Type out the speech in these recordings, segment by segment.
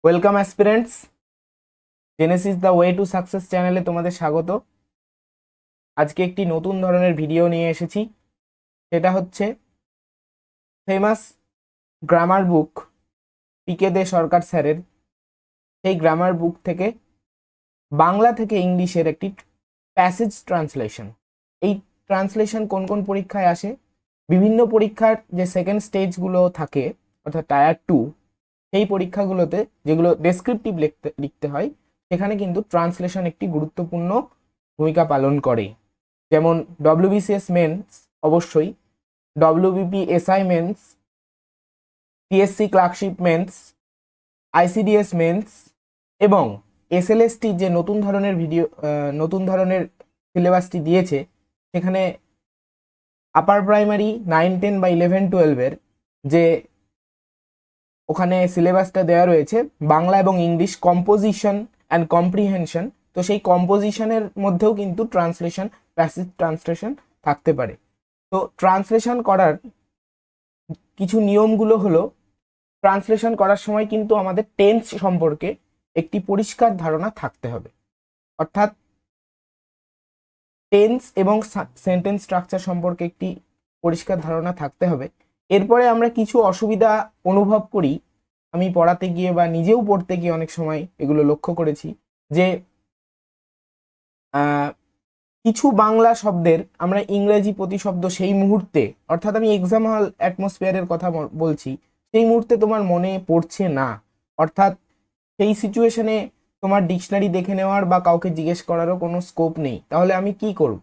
Welcome aspirants, Genesis the way to success চ্যানেলে তোমাদের স্বাগত। আজকে একটি নতুন ধরনের ভিডিও নিয়ে এসেছি। সেটা হচ্ছে ফেমাস গ্রামার বুক পিকে দে সরকার স্যারের, সেই গ্রামার বুক থেকে বাংলা থেকে ইংলিশের একটি প্যাসেজ ট্রান্সলেশন। এই ট্রান্সলেশন কোন কোন পরীক্ষায় আসে? বিভিন্ন পরীক্ষার যে সেকেন্ড স্টেজগুলো থাকে, অর্থাৎ টায়ার 2, সেই পরীক্ষাগুলোতে যেগুলো ডেসক্রিপটিভ লিখতে হয়, সেখানে কিন্তু ট্রান্সলেশন একটি গুরুত্বপূর্ণ ভূমিকা পালন করে। যেমন ডব্লিউবিসিএস মেন্স, অবশ্যই WBP SI mains, PSC clerkship mains, ICDS mains এবং এসএলএসটি যে নতুন ধরনের সিলেবাসটি দিয়েছে, সেখানে আপার প্রাইমারি 9, 10 বা 11, 12-এর যে ওখানে সিলেবাসটা দেওয়া রয়েছে বাংলা এবং ইংলিশ কম্পোজিশন অ্যান্ড কম্প্রিহেনশন, তো সেই কম্পোজিশনের মধ্যেও কিন্তু ট্রান্সলেশন, প্যাসেজ ট্রান্সলেশন থাকতে পারে। তো ট্রান্সলেশন করার কিছু নিয়মগুলো হলো, ট্রান্সলেশন করার সময় কিন্তু আমাদের টেন্স সম্পর্কে একটি পরিষ্কার ধারণা থাকতে হবে, অর্থাৎ টেন্স এবং সেন্টেন্স স্ট্রাকচার সম্পর্কে একটি পরিষ্কার ধারণা থাকতে হবে। এরপরে আমরা কিছু অসুবিধা অনুভব করি, আমি পড়াতে গিয়ে বা নিজেও পড়তে গিয়ে অনেক সময় এগুলো লক্ষ্য করেছি, যে কিছু বাংলা শব্দের আমরা ইংরেজি প্রতিশব্দ সেই মুহূর্তে, অর্থাৎ আমি এক্সাম হল অ্যাটমসফিয়ারের কথা বলছি, সেই মুহূর্তে তোমার মনে পড়ছে না, অর্থাৎ সেই সিচুয়েশনে তোমার ডিকশনারি দেখে নেওয়ার বা কাউকে জিজ্ঞেস করারও কোনো স্কোপ নেই। তাহলে আমি কি করব?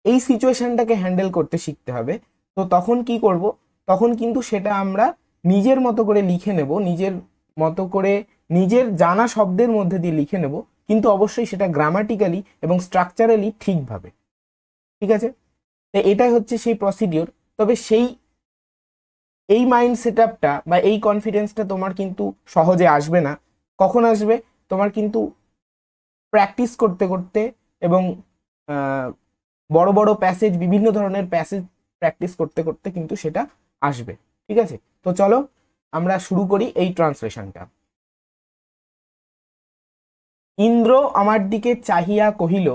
এই সিচুয়েশনটাকে হ্যান্ডেল করতে শিখতে হবে। তো তখন কি করব? তখন কিন্তু সেটা আমরা নিজের মতো করে লিখে নেব, নিজের মতো করে নিজের জানা শব্দের মধ্যে দিয়ে লিখে নেব, কিন্তু অবশ্যই সেটা গ্রামাটিক্যালি এবং স্ট্রাকচারালি ঠিকভাবে। ঠিক আছে? তো এটাই হচ্ছে সেই প্রসিডিওর। তবে এই মাইন্ড সেট আপটা বা এই কনফিডেন্সটা তোমার কিন্তু সহজে আসবে না। কখন আসবে? তোমার কিন্তু প্র্যাকটিস করতে করতে এবং বড় বড় প্যাসেজ, বিভিন্ন ধরনের প্যাসেজ প্র্যাকটিস করতে করতে কিন্তু সেটা আসবে। ঠিক আছে? তো চলো আমরা শুরু করি এই ট্রান্সলেশনটা। ইন্দ্র আমার দিকে চাহিয়া কহিল,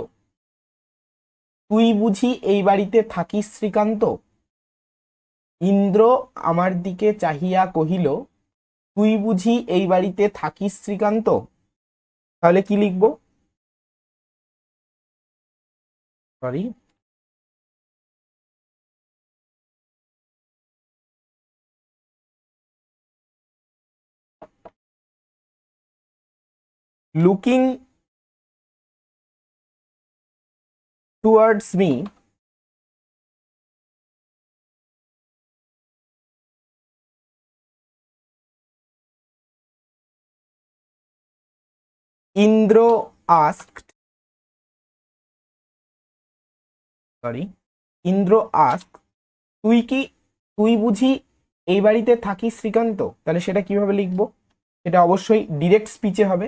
তুই বুঝি এই বাড়িতে থাকিস শ্রীকান্ত? ইন্দ্র আমার দিকে চাহিয়া কহিল, তুই বুঝি এই বাড়িতে থাকিস শ্রীকান্ত? তাহলে কি লিখবো? Sorry, looking towards me, Indra asked, sorry, Indra asked, তুই বুঝি এই বাড়িতে থাকিস শ্রীকান্ত? তাহলে সেটা কিভাবে লিখবো? সেটা অবশ্যই ডিরেক্ট স্পিচে হবে,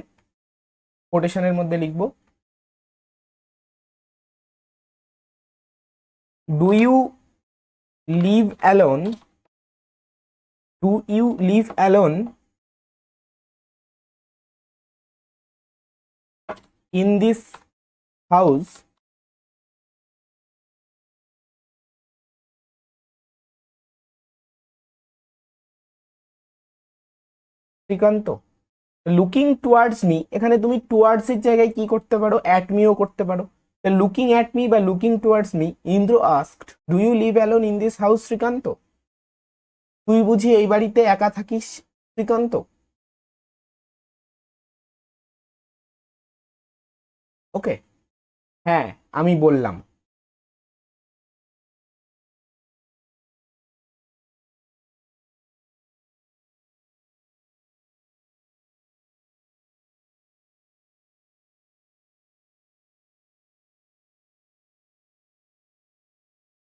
কোটেশনের মধ্যে লিখবো, do you live alone, do you live alone in this house Srikanta? Looking towards me, এখানে তুমি টুয়ার্ডস এর জায়গায় কি করতে পারো? অ্যাট মিও করতে পারো। লুকিং অ্যাট মি বা looking towards me, Indra asked, do you live alone in this house Srikanta? তুই বুঝি এই বাড়িতে একা থাকিস শ্রীকান্ত? ওকে, হ্যাঁ, আমি বললাম।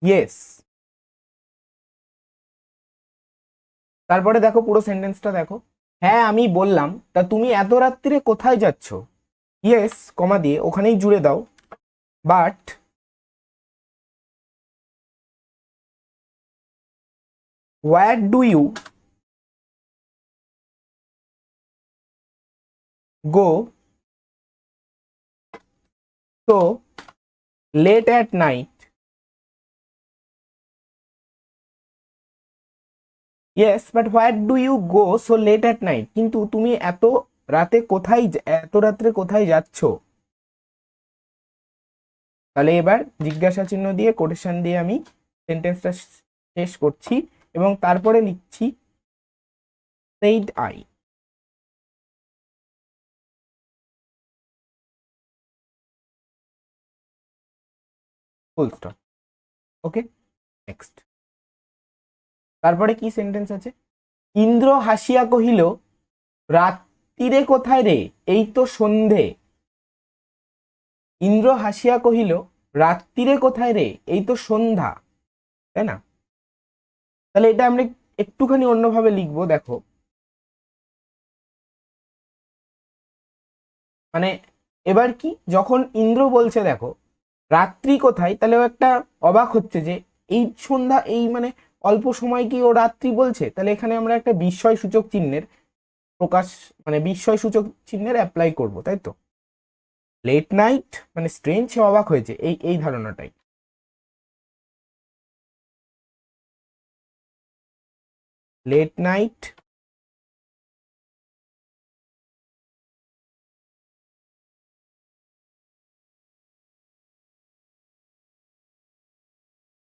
ইয়েস। তারপরে দেখো, পুরো সেন্টেন্সটা দেখো। হ্যাঁ, আমি বললাম, তা তুমি এত রাত্রিরে কোথায় যাচ্ছ? ইয়েস কমা দিয়ে ওখানেই জুড়ে দাও, but where do you go so late at night? Yes, but where do you go so late at night? কিন্তু তুমি এত রাতে কোথায় এত রাত্রে কোথায় যাচ্ছ? তাহলে এবার জিজ্ঞাসা চিহ্ন দিয়ে কোটেশন দিয়ে আমি সেন্টেন্সটা শেষ করছি এবং তারপরে লিখছি said I. Full stop. Okay, next. তারপরে কি সেন্টেন্স আছে? ইন্দ্র হাসিয়া কহিল রাত্রিরে কোথায় রে, এই তো সন্ধে। ইন্দ্র হাসিয়া কহিল রাত্রিরে কোথায় রে, এই তো সন্ধ্যা, তাই না? তাহলে এটা আমরা একটুখানি অন্যভাবে লিখবো, দেখো মানে এবার কি, যখন ইন্দ্র বলছে দেখো রাত্রি কোথায়, তাহলে ও একটা অবাক হচ্ছে যে এই সন্ধ্যা, এই মানে অল্প সময় কি ও রাত্রি বলছে। তাহলে এখানে আমরা একটা বিস্ময় সূচক চিহ্নের প্রকাশ, মানে বিস্ময় সূচক চিহ্নের অ্যাপ্লাই করব, তাই তো? লেট নাইট মানে স্ট্রেঞ্জ, সে অবাক হয়েছে, এই এই ধারণাটাই। Late night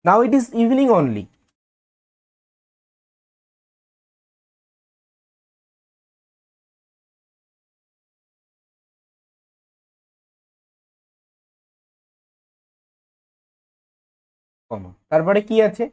now it is evening only. Comma, তারপরে কি আছে?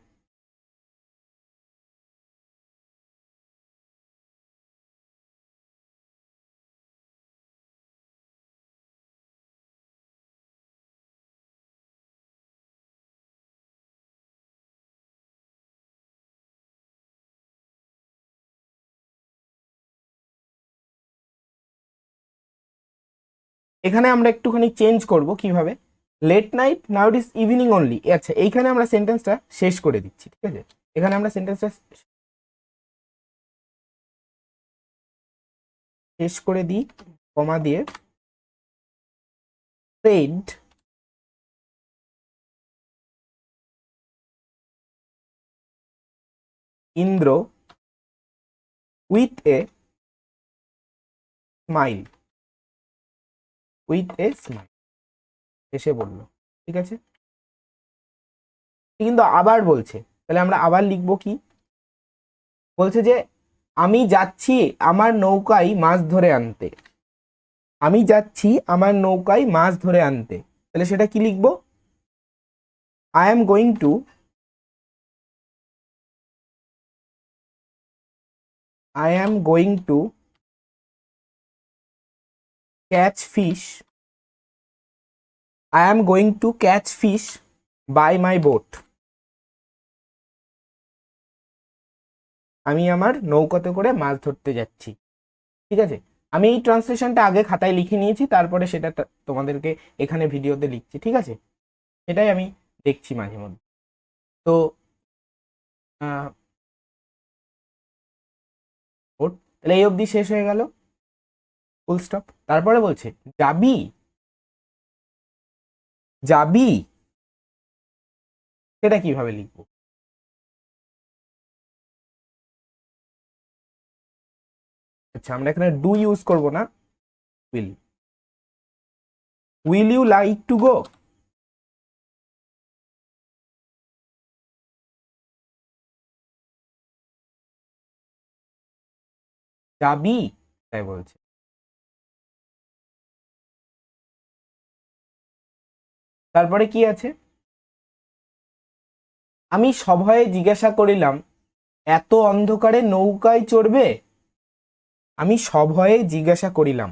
এখানে আমরা একটুখানি চেঞ্জ করব, কিভাবে? Late night now it is evening only. আচ্ছা, এইখানে আমরা সেন্টেন্সটা শেষ করে দিচ্ছি, ঠিক আছে? এখানে আমরা সেন্টেন্সটা শেষ করে দিই কমা দিয়ে। said Indra with a smile, with a smile, এসে বলল, ঠিক আছে? কিন্তু আবার বলছে, তাহলে আমরা আবার লিখবো কি? বলছে যে আমি যাচ্ছি আমার নৌকায় মাছ ধরে আনতে, আমি যাচ্ছি আমার নৌকায় মাছ ধরে আনতে। তাহলে সেটা কি লিখবো? I am going two, I am going to catch fish. I am going to catch fish by my boat. আমি আমার নৌকাতে করে মাছ ধরতে যাচ্ছি, ঠিক আছে? আমি এই ট্রান্সলেশনটা আগে খাতায় লিখে নিয়েছি, তারপরে সেটা তোমাদেরকে এখানে ভিডিওতে লিখছি, ঠিক আছে? সেটাই আমি দেখছি মাঝে মধ্যে। তো তাহলে এই অবধি শেষ হয়ে গেল, ফুল স্টপ। তারপরে বলছে যাবি, যাবি, সেটা কিভাবে লিখবো? আচ্ছা, আমরা এখানে ডু ইউজ করব না, will. Will you like to go? যাবি, তাই বলছে। তারপরে কি আছে? আমি সভয়ে জিজ্ঞাসা করিলাম এত অন্ধকারে নৌকায় চড়বে? আমি সভয়ে জিজ্ঞাসা করিলাম,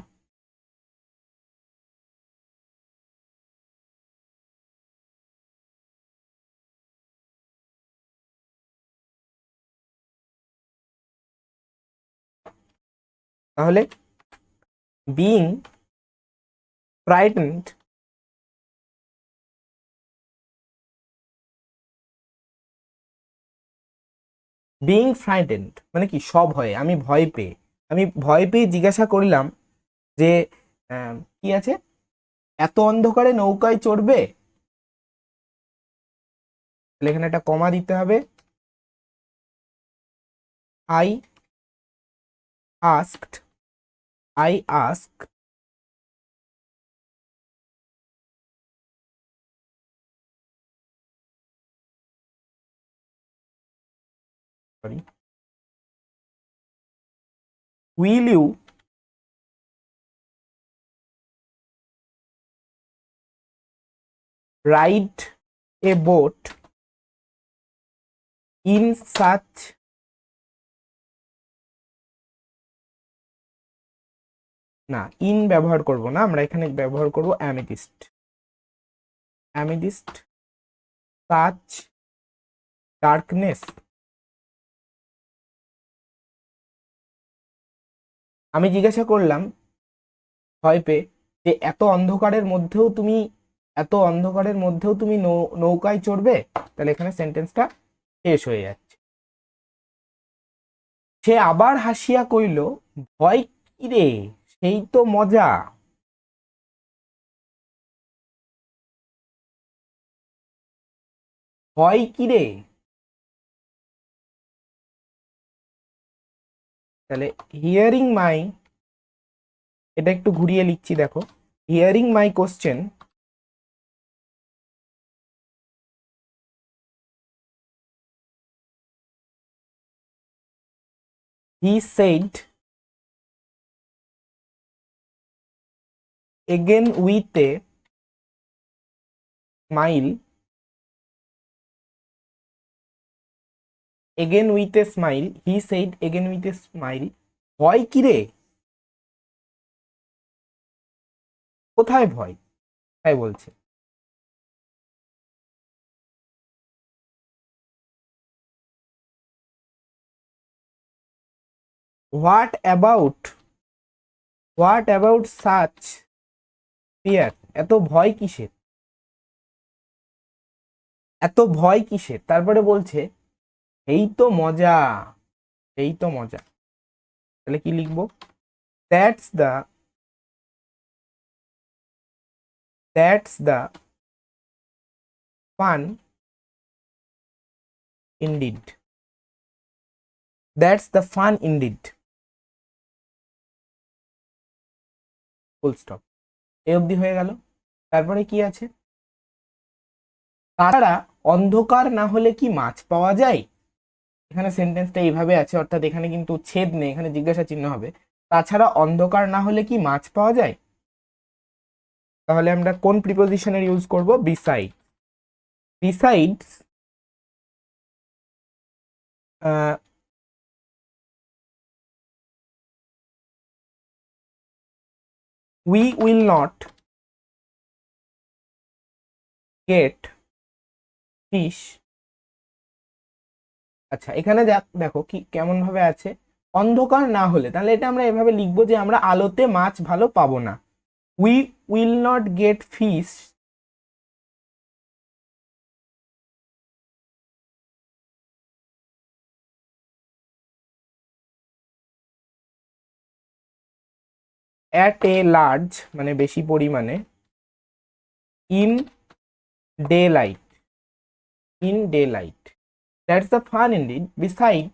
তাহলে being frightened মানে কি? সভয়ে, আমি ভয় পেয়ে, আমি ভয় পেয়ে জিজ্ঞাসা করলাম যে কি আছে, এত অন্ধকারে নৌকায় চড়বে, তাহলে এখানে একটা কমা দিতে হবে। I asked, I ask sorry, will you ride a boat in such, না ইন ব্যবহার করব না, আমরা এখানে ব্যবহার করব অ্যামেথিস্ট, অ্যামেথিস্ট সাচ ডার্কনেস। আমি জিজ্ঞাসা করলাম ভয় পেয়ে যে এত অন্ধকারের মধ্যেও তুমি নৌকায় চড়বে, তাহলে এখানে সেন্টেন্সটা শেষ হয়ে যাচ্ছে। সে আবার হাসিয়া কইল, ভয় কি রে, সেই তো মজা। ভয় কি রে, তাহলে হিয়ারিং মাই, এটা একটু ঘুরিয়ে লিখছি দেখো, hearing my question he said again with a smile, again with a smile, he said again with a smile, ভয় কি রে, কোথায় ভয়, তাই বলছে। What about, what about such fear, এত ভয় কিসের, এত ভয় কিসের, তারপরে বলছে এই তো মজা, এই তো মজা, তাহলে কি লিখবো, that's the, that's the fun indeed, that's the fun indeed, full stop, এই অবধি হয়ে গেল। তারপরে কি আছে, তাছাড়া অন্ধকার না হলে কি মাছ পাওয়া যায়, এখানে সেন্টেন্সটা এইভাবে আছে, অর্থাৎ এখানে কিন্তু ছেদ নেই, এখানে জিজ্ঞাসা চিহ্ন হবে। তাছাড়া অন্ধকার না হলে কি মাছ পাওয়া যায়, তাহলে আমরা কোন প্রিপোজিশনের ইউজ করব, beside, besides we will not get fish, আচ্ছা এখানে দেখো কি কেমন ভাবে আছে, অন্ধকার না হলে, তাহলে এটা আমরা এভাবে লিখবো যে আমরা আলোতে মাছ ভালো পাবো না, we will not get fish at a large, মানে বেশি পরিমাণে, in daylight, in daylight, that's the fun indeed, beside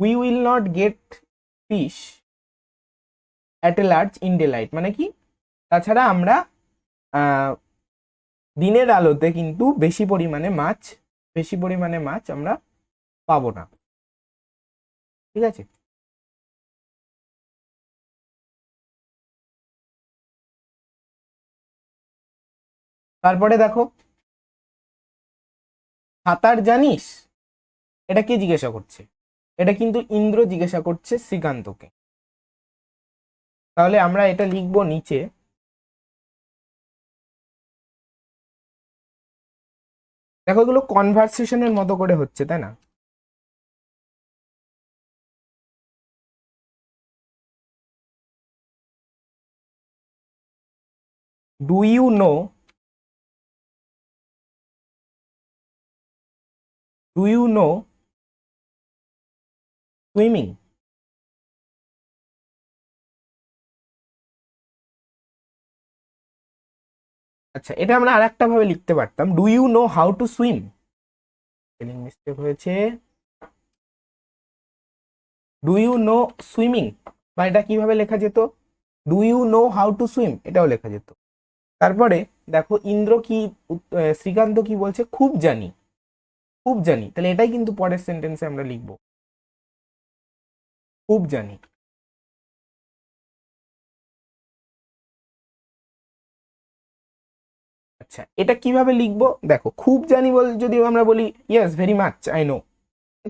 we will not get fish at a large in daylight, মানে কি, তাছাড়া আমরা দিনের আলোতে কিন্তু বেশি পরিমাণে মাছ আমরা পাবো না, ঠিক আছে। তারপরে দেখো, সাঁতার জানিস, এটা কে জিজ্ঞাসা করছে, এটা কিন্তু ইন্দ্র জিজ্ঞাসা করছে শ্রীকান্তকে, তাহলে আমরা এটা লিখবো নিচে, দেখো এগুলো কনভারসেশনের মতো করে হচ্ছে, তাই না, do you know, do you know swimming, আচ্ছা, এটা আমরা আর একটা ভাবে লিখতে পারতাম, do you know how to swim. Spelling mistake হয়েছে, ডু ইউ নো সুইমিং, বা এটা কিভাবে লেখা যেত, do you know how to swim, এটাও লেখা যেত। তারপরে দেখো ইন্দ্র কি শ্রীকান্ত কি বলছে, খুব জানি, খুব জানি, তাহলে এটাই কিন্তু পরের সেন্টেন্সে আমরা লিখবো, খুব জানি। আচ্ছা, এটা কিভাবে লিখবো, দেখো খুব জানি বল যদি আমরা বলি yes very much I know,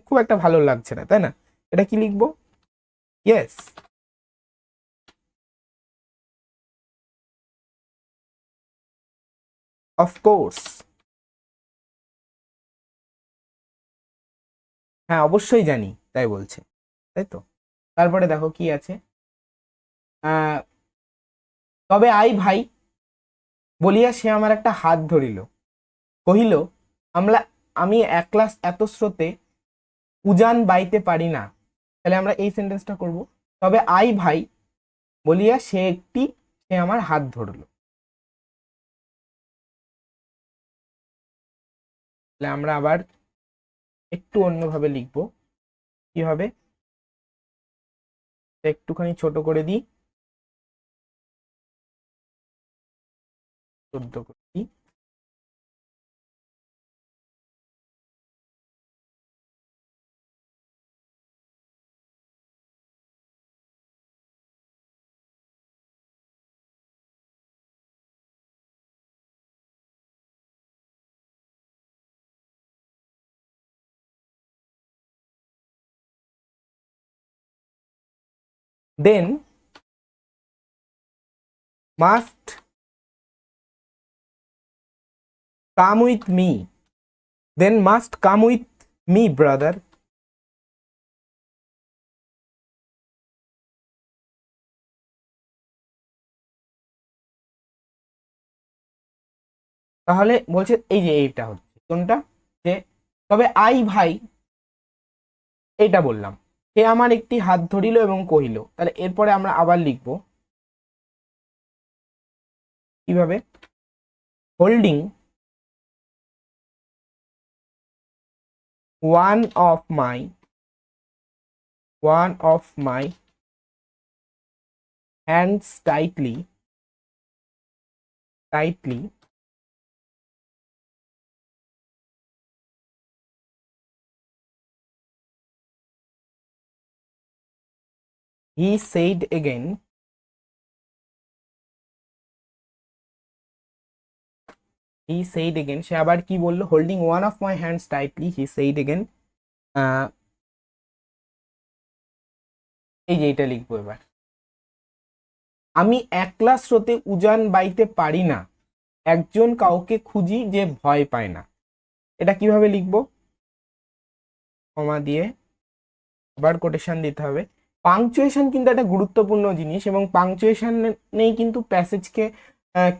খুব একটা ভালো লাগছে না, তাই না? এটা কি লিখবো, ইয়েস অফকোর্স, হ্যাঁ অবশ্যই জানি তাই বলছে, তাই তো। তারপরে দেখো কি আছে, আহ তবে আই ভাই বলিয়া সে আমার একটা হাত ধরিল, কহিল আমরা আমি একলা এত স্রোতে উজান বাইতে পারি না। তাহলে আমরা এই সেন্টেন্সটা করব, তবে আই ভাই বলিয়া সে আমার হাত ধরলো। তাহলে আমরা আবার একটু অন্যভাবে লিখবো, কি হবে, একটুখানি ছোট করে দিই, 14 করে দিই। Then must come with me. Then must come with me, brother. তাহলে বলছে এই যে এইটা হচ্ছে কোনটা, যে তবে আই ভাই, এইটা বললাম, সে আমার একটি হাত ধরিল এবং কহিল। তাহলে এরপরে আমরা আবার লিখবো কিভাবে, holding one of my hands tightly he said again, সে আবার কি বললো, holding one of my hands tightly he said again. এই যে এটা লিখবো এবার, আমি একলা স্রোতে উজান বাইতে পারি না, একজন কাউকে খুঁজি যে ভয় পায় না। এটা কিভাবে লিখবো, কমা দিয়ে আবার কোটেশন দিতে হবে। পাংচুয়েশন কিন্তু একটা গুরুত্বপূর্ণ জিনিস, এবং পাংচুয়েশন নেই কিন্তু প্যাসেজকে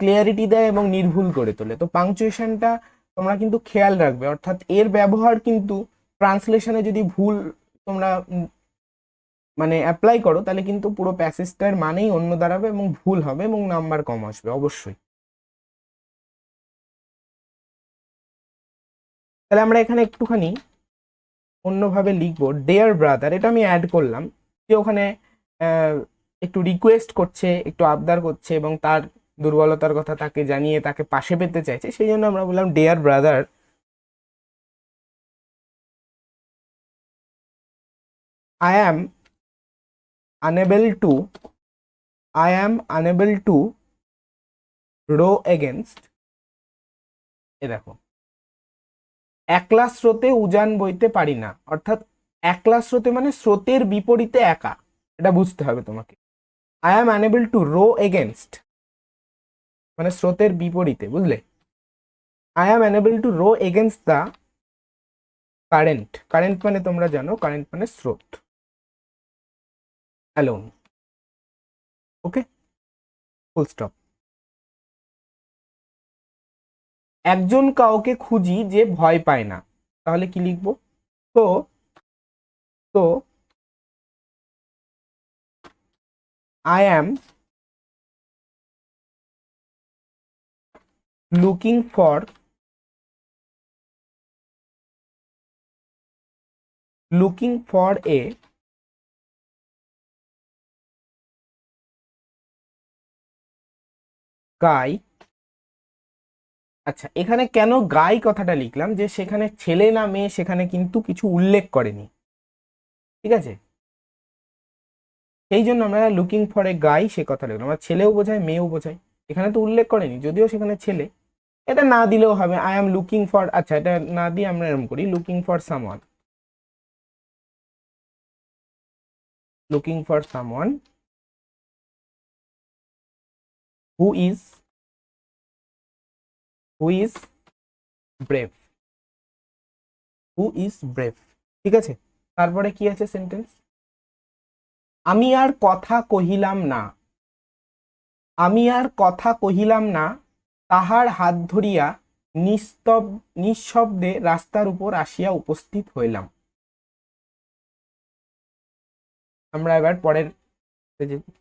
ক্লিয়ারিটি দেয় এবং নির্ভুল করে তোলে। তো পাংচুয়েশনটা তোমরা কিন্তু খেয়াল রাখবে, অর্থাৎ এর ব্যবহার কিন্তু ট্রান্সলেশনে যদি ভুল তোমরা মানে অ্যাপ্লাই করো, তাহলে কিন্তু পুরো প্যাসেজটার মানেই অন্য দাঁড়াবে এবং ভুল হবে এবং নাম্বার কম আসবে অবশ্যই। তাহলে আমরা এখানে একটুখানি অন্যভাবে লিখবো, ডিয়ার ব্রাদার, এটা আমি অ্যাড করলাম, যে ওখানে একটু রিকোয়েস্ট করছে, একটু আবদার করছে এবং তার দুর্বলতার কথা তাকে জানিয়ে তাকে পাশে পেতে চাইছে, সেই জন্য আমরা বললাম dear brother, I am unable to I am unable to row against, এ দেখো একলা স্রোতে উজান বইতে পারি না, অর্থাৎ একলা স্রোতে মানে স্রোতের বিপরীতে একা, এটা বুঝতে হবে তোমাকে। I am unable to row against মানে স্রোতের বিপরীতে, বুঝলে? I am unable to row against the current, current মানে তোমরা জানো, কারেন্ট মানে স্রোত, অ্যালোন, ওকে, ফুল স্টপ। একজন কাউকে খুঁজি যে ভয় পায় না, তাহলে কি লিখবো, তো তো I am looking for a guy। আচ্ছা, এখানে কেন গাই কথাটা লিখলাম, যে সেখানে ছেলে না মেয়ে সেখানে কিন্তু কিছু উল্লেখ করেনি, ঠিক আছে, সেই জন্য আমরা লুকিং ফর এ গাই সে কথা লিখলাম। আমরা ছেলেও বোঝায় মেয়েও বোঝায়, এখানে তো উল্লেখ করেনি, যদিও সেখানে ছেলে। এটা না দিলেও হবে, আই এম লুকিং ফর, আচ্ছা এটা না দিয়ে আমরা এরকম করি, looking for someone, looking for someone who is brave, ঠিক আছে। তারপরে কি আছে সেন্টেন্স, আমি আর কথা কহিলাম না, তাহার হাত ধরিয়া নিঃশব্দে রাস্তার উপর আসিয়া উপস্থিত হইলাম। আমরা এবার পরের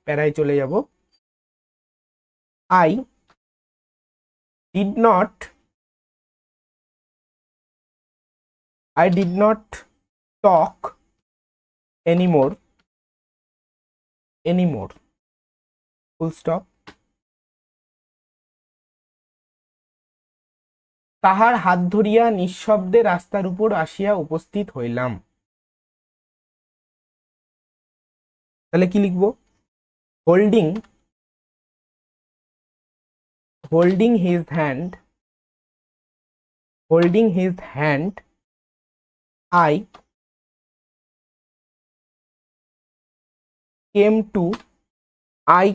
প্যারায় চলে যাব। I did not talk anymore, full stop। তাহার হাত ধরিয়া নিঃশব্দে রাস্তার উপর আসিয়া উপস্থিত হইলাম। তাহলে কি লিখবো, holding his hand I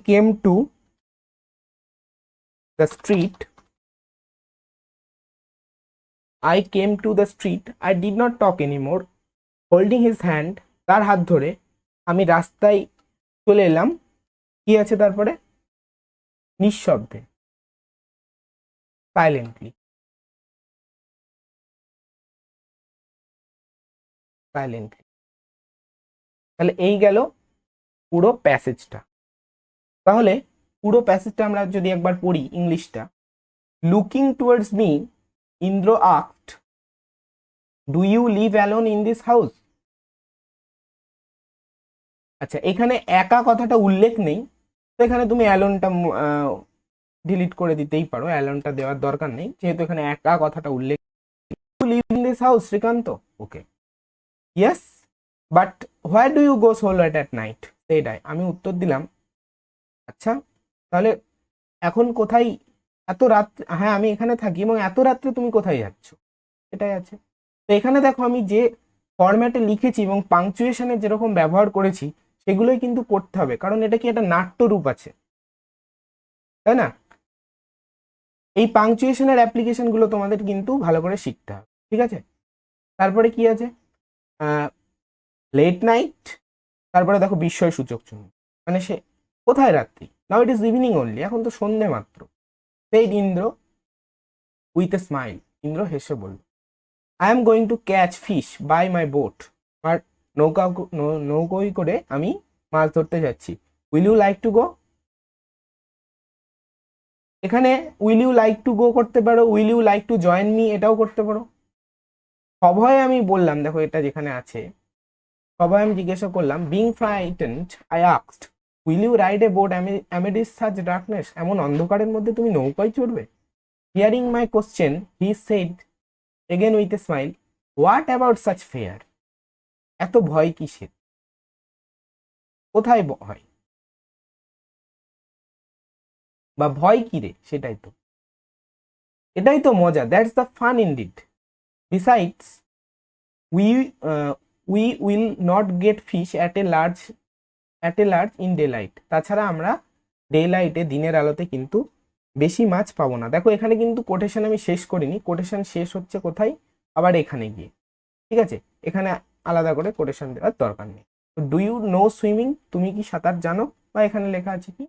came to the street, I did not talk anymore, holding his hand, তার হাত ধরে আমি রাস্তায় চলে এলাম, কি আছে তারপরে, নিঃশব্দে, সাইলেন্টলি। তাহলে এই গেল পুরো প্যাসেজটা। তাহলে পুরো প্যাসেজটা আমরা যদি একবার পড়ি ইংলিশটা, looking towards me Indra asked, do you live alone in this house. আচ্ছা, এখানে একা কথাটা উল্লেখ নেই, তো এখানে তুমি অ্যালোনটা ডিলিট করে দিতেই পারো, অ্যালোনটা দেওয়ার দরকার নেই, যেহেতু এখানে একা কথাটা উল্লেখ, you live in this house Srikanth, okay, yes, but where do you go so late at night, সেইটাই আমি উত্তর দিলাম। আচ্ছা, তাহলে এখন কোথায় এত রাত, হ্যাঁ আমি এখানে থাকি, এবং এত রাত্রে তুমি কোথায় যাচ্ছ, এটাই আছে। তো এখানে দেখো আমি যে ফরম্যাটে লিখেছি এবং পাংচুয়েশনের যেরকম ব্যবহার করেছি সেগুলোই কিন্তু করতে হবে, কারণ এটা কি একটা নাট্যরূপ আছে, তাই না। এই পাংচুয়েশনের অ্যাপ্লিকেশন গুলো তোমাদের কিন্তু ভালো করে শিখতে হবে, ঠিক আছে। তারপরে কি আছে, লেট নাইট, তারপরে দেখো বিস্ময় সূচক চিহ্ন, মানে সে কোথায় রাত্রি, now it is evening only, এখন তো সন্ধে মাত্র। Said Indra with a smile, Indra হেসে বলল, I am going to catch fish by my boat, আর নৌকোয় করে আমি মাছ ধরতে যাচ্ছি, will you like to go. এখানে will you like to go করতে পারো, will you like to join me এটাও করতে পারো। সভয়ে আমি বললাম, দেখো এটা যেখানে আছে, সবাই আমি জিজ্ঞাসা করলাম, being frightened I asked, will you ride a boat amidst such darkness, এমন অন্ধকারের মধ্যে তুমি নৌকায় চড়বে। Hearing my question he said again with a smile, what about such fear, এত ভয় কিসের, কোথায় ভয়, বা ভয় কি রে, এটাই তো মজা, that's the fun indeed, besides we will not get fish at a large in daylight, তাছাড়া আমরা ডে লাইটে দিনের আলোতে কিন্তু বেশি মাছ পাবো না। দেখো এখানে কিন্তু কোটেশন আমি শেষ করিনি, কোটেশন শেষ হচ্ছে কোথায়, আবার এখানে গিয়ে, ঠিক আছে, এখানে আলাদা করে কোটেশন দেওয়ার দরকার নেই। ডু ইউ নো সুইমিং, তুমি কি সাঁতার জানো, বা এখানে লেখা আছে কি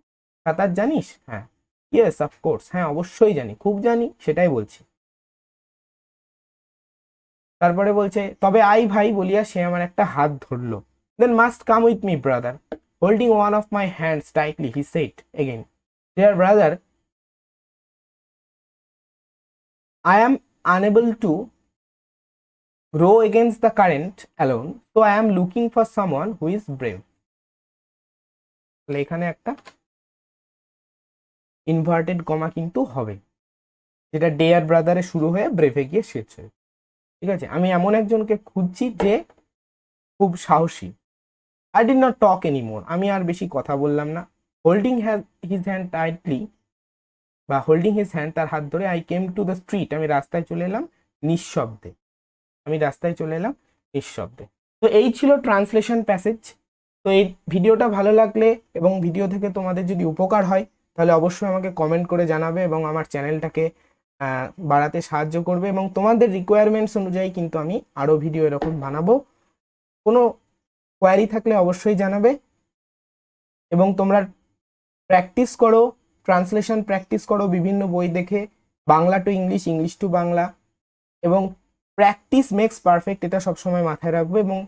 সাঁতার জানিস, হ্যাঁ ইয়েস অফকোর্স, হ্যাঁ অবশ্যই জানি, খুব জানি, সেটাই বলছি। তারপরে বলছে, তবে আই ভাই বলিয়া সে আমার একটা হাত ধরলো, then must come with me brother, holding one of my hands tightly he said again, dear brother I am unable to row against the current alone, so I am looking for someone who is brave. তাহলে এখানে একটা inverted comma কিন্তু হবে, যেটা dare ব্রাদারে শুরু হয়ে ব্রেভে গিয়ে শেষ হয়। ঠিক আছে, আমি এমন একজনকে খুঁজছি যে খুব সাহসী। I did not talk anymore, আমি আর বেশি কথা বললাম না। হোল্ডিং হিজ হ্যান্ড টাইটলি, বা হোল্ডিং হিজ হ্যান্ড, তার হাত ধরে, I came to the street, আমি রাস্তায় চলে এলাম নিঃশব্দে, আমি রাস্তায় চলে এলাম নিঃশব্দে। তো এই ছিল ট্রান্সলেশন প্যাসেজ। তো এই ভিডিওটা ভালো লাগলে এবং ভিডিও থেকে তোমাদের যদি উপকার হয় তাহলে অবশ্যই আমাকে কমেন্ট করে জানাবে এবং আমার চ্যানেলটাকে বাড়াতে সাহায্য করবে, এবং তোমাদের রিকোয়ারমেন্টস অনুযায়ী কিন্তু আমি আরও ভিডিও এরকম বানাবো। কোনো কোয়ারি থাকলে অবশ্যই জানাবে, এবং তোমরা প্র্যাকটিস করো, ট্রান্সলেশন প্র্যাকটিস করো বিভিন্ন বই দেখে, Bangla to English, English to Bangla, এবং প্র্যাকটিস মেক্স পারফেক্ট, এটা সবসময় মাথায় রাখবে। এবং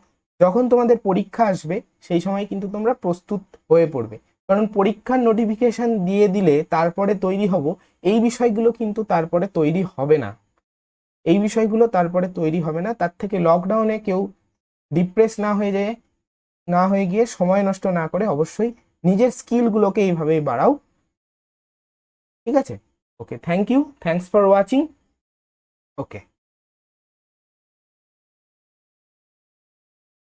যখন তোমাদের পরীক্ষা আসবে সেই সময় কিন্তু তোমরা প্রস্তুত হয়ে পড়বে, কারণ পরীক্ষার নোটিফিকেশন দিয়ে দিলে তারপরে তৈরি হব, এই বিষয়গুলো কিন্তু তারপরে তৈরি হবে না, এই বিষয়গুলো তারপরে তৈরি হবে না। তার থেকে লকডাউনে কেউ ডিপ্রেস না হয়ে গিয়ে সময় নষ্ট না করে অবশ্যই নিজের স্কিলগুলোকে এইভাবেই বাড়াও। ঠিক আছে, okay, thank you, thanks for watching, okay.